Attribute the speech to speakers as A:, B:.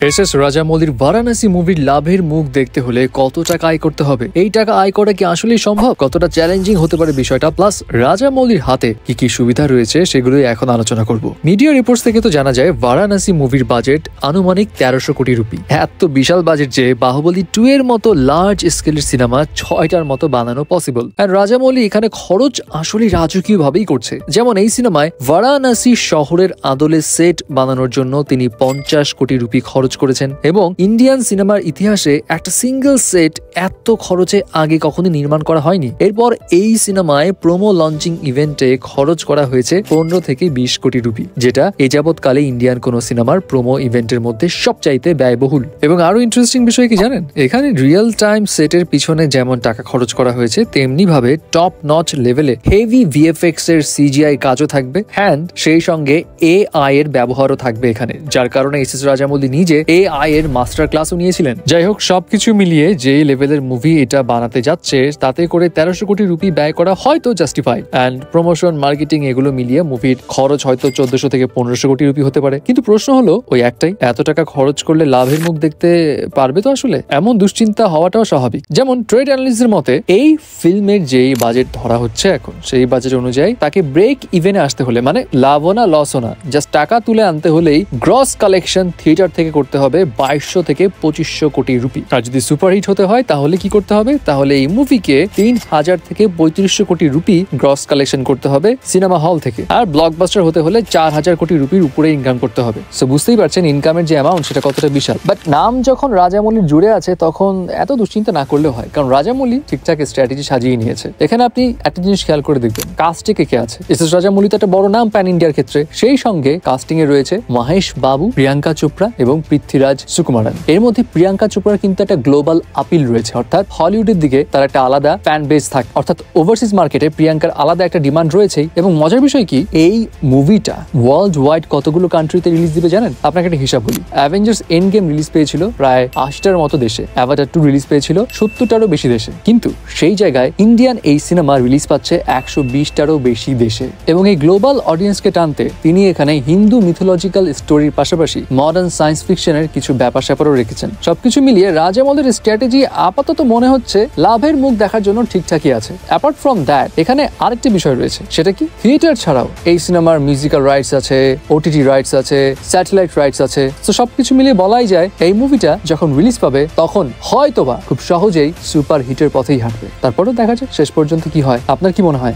A: SS রাজামৌলির Varanasi মুভির লাভের মুখ দেখতে হলে কত টাকা আয় করতে হবে, এই টাকা আয় করা কি আসলেই সম্ভব, কতটা চ্যালেঞ্জিং হতে পারে বিষয়টা, প্লাস রাজামৌলির হাতে কি কি সুবিধা রয়েছে সেগুলোই এখন আলোচনা করব। মিডিয়া রিপোর্টস থেকে তো জানা যায় বারাণসী মুভির বাজেট আনুমানিক 1300 কোটি রুপি। এত বিশাল বাজেট যে বাহুবলী 2 এর মতো লার্জ স্কেলের সিনেমা 6টার মতো বানানো পসিবল। আর রাজামৌলি এখানে খরচ আসলে রাজকীয় ভাবেই করছে। যেমন এই সিনেমায় বারাণসী শহরের আদলে সেট বানানোর জন্য তিনি 50 কোটি রুপি খরচ করেছেন এবং ইন্ডিয়ান সিনেমার ইতিহাসে একটা সিঙ্গেল সেট এত খরচে আগে কখনো নির্মাণ করা হয়নি। এরপর এই সিনেমায় প্রোমো লঞ্চিং ইভেন্টে খরচ করা হয়েছে 15 থেকে 20 কোটি রুপি, যেটা এ যাবৎকালে ইন্ডিয়ান কোন সিনেমার প্রোমো ইভেন্টের মধ্যে সবচাইতে ব্যয়বহুল। এবং আরো ইন্টারেস্টিং বিষয় কি জানেন, এখানে রিয়েল টাইম সেটের পিছনে যেমন টাকা খরচ করা হয়েছে তেমনি ভাবে টপ নচ লেভেলে হেভি ভিএফএক্স এর সিজিআই কাজও থাকবে, হ্যান্ড সেই সঙ্গে এআই এর ব্যবহারও থাকবে এখানে, যার কারণে এসএস রাজামৌলি নিজে এআই এর মাস্টার ক্লাসও নিয়েছিলেন। যাই হোক, সবকিছু মিলিয়ে যে লেভেলের মুভি এটা বানাতে যাচ্ছে তাতে করে 1300 কোটি রুপি ব্যয় করা হয়তো জাস্টিফাইড, অ্যান্ড প্রমোশন মার্কেটিং এগুলো মিলিয়ে মুভির খরচ হয়তো 1400 থেকে 1500 কোটি রুপি হতে পারে। কিন্তু প্রশ্ন হলো ওই একটাই, এত টাকা খরচ করলে লাভের মুখ দেখতে পারবে তো আসলে? এমন দুশ্চিন্তা হওয়াটাও স্বাভাবিক। যেমন ট্রেড অ্যানালিস্টদের মতে এই ফিল্মের যেই বাজেট ধরা হচ্ছে এখন, সেই বাজেট অনুযায়ী তাকে ব্রেক ইভেনে আসতে হলে, মানে লাভও না লসও না, জাস্ট টাকা তুলে আনতে হলেই গ্রস কালেকশন থিয়েটার থেকে করতে হবে 2200 থেকে 2500 কোটি রুপি। আর যদি সুপারহিট হতে হয় তাহলে কি করতে হবে? তাহলে এই মুভিকে 3000 থেকে 3500 কোটি রুপি গ্রস কালেকশন করতে হবে সিনেমা হল থেকে। আর ব্লকবাস্টার হতে হলে 4000 কোটি রুপির উপরে ইনকাম করতে হবে। সো বুঝতেই পারছেন ইনকামের যে অ্যামাউন্ট সেটা কতটা বিশাল। বাট নাম যখন রাজামৌলির জুড়ে আছে তখন এত দুশ্চিন্তা না করলেও হয়, কারণ রাজামৌলি ঠিকঠাক স্ট্র্যাটেজি সাজিয়ে নিয়েছে। এখানে আপনি একটা জিনিস খেয়াল করে দেখবেন, কাস্টে কে কে আছে। এসএস রাজামৌলি তো একটা বড় নাম প্যান ইন্ডিয়ার ক্ষেত্রে, সেই সঙ্গে কাস্টিং এ রয়েছে মহেশ বাবু, প্রিয়াঙ্কা চোপড়া এবং পৃথ্বীরাজ সুকুমারন। এর মধ্যে প্রিয়াঙ্কা চোপড়ার কিন্তু একটা গ্লোবাল আপিল রয়েছে, অর্থাৎ হলিউডের দিকে তার একটা আলাদা ফ্যান বেস থাকে, অর্থাৎ ওভারসিজ মার্কেটে প্রিয়াঙ্কার আলাদা একটা ডিমান্ড রয়েছেই। এবং মজার বিষয় কি, এই মুভিটা ওয়ার্ল্ড ওয়াইড কতগুলো কান্ট্রিতে রিলিজ দিবে জানেন? আপনাকে একটা হিসাব বলি, অ্যাভেঞ্জার্স এন্ড গেম রিলিজ পেয়েছিল প্রায় 80টার মতো দেশে, অ্যাভাটার 2 রিলিজ পেয়েছিল 70টারও বেশি দেশে, কিন্তু সেই জায়গায় ইন্ডিয়ান এই সিনেমা রিলিজ পাচ্ছে 120টারও বেশি দেশে। এবং এই গ্লোবাল অডিয়েন্সকে টানতে তিনি এখানে হিন্দু মিথোলজিক্যাল স্টোরির পাশাপাশি মডার্ন সায়েন্স ফিকশনের কিছু ব্যাপার স্যাপারও রেখেছেন। সবকিছু মিলিয়ে রাজামৌলির স্ট্র্যাটেজি আপাতত মনে হচ্ছে লাভের মুখ দেখার জন্য ঠিকঠাকই আছে। অ্যাপার্ট ফ্রম দ্যাট, এখানে আরেকটি বিষয় রয়েছে, সেটা কি, থিয়েটার ছাড়াও এই সিনেমার মিউজিক্যাল রাইটস আছে, ওটিটি রাইটস আছে, স্যাটেলাইট রাইটস আছে। তো সবকিছু মিলিয়ে বলাই যায় এই মুভিটা যখন রিলিজ পাবে তখন হয়তোবা খুব সহজেই সুপার হিটের পথেই হাঁটবে। তারপরেও দেখা যাক শেষ পর্যন্ত কি হয়। আপনার কি মনে হয়?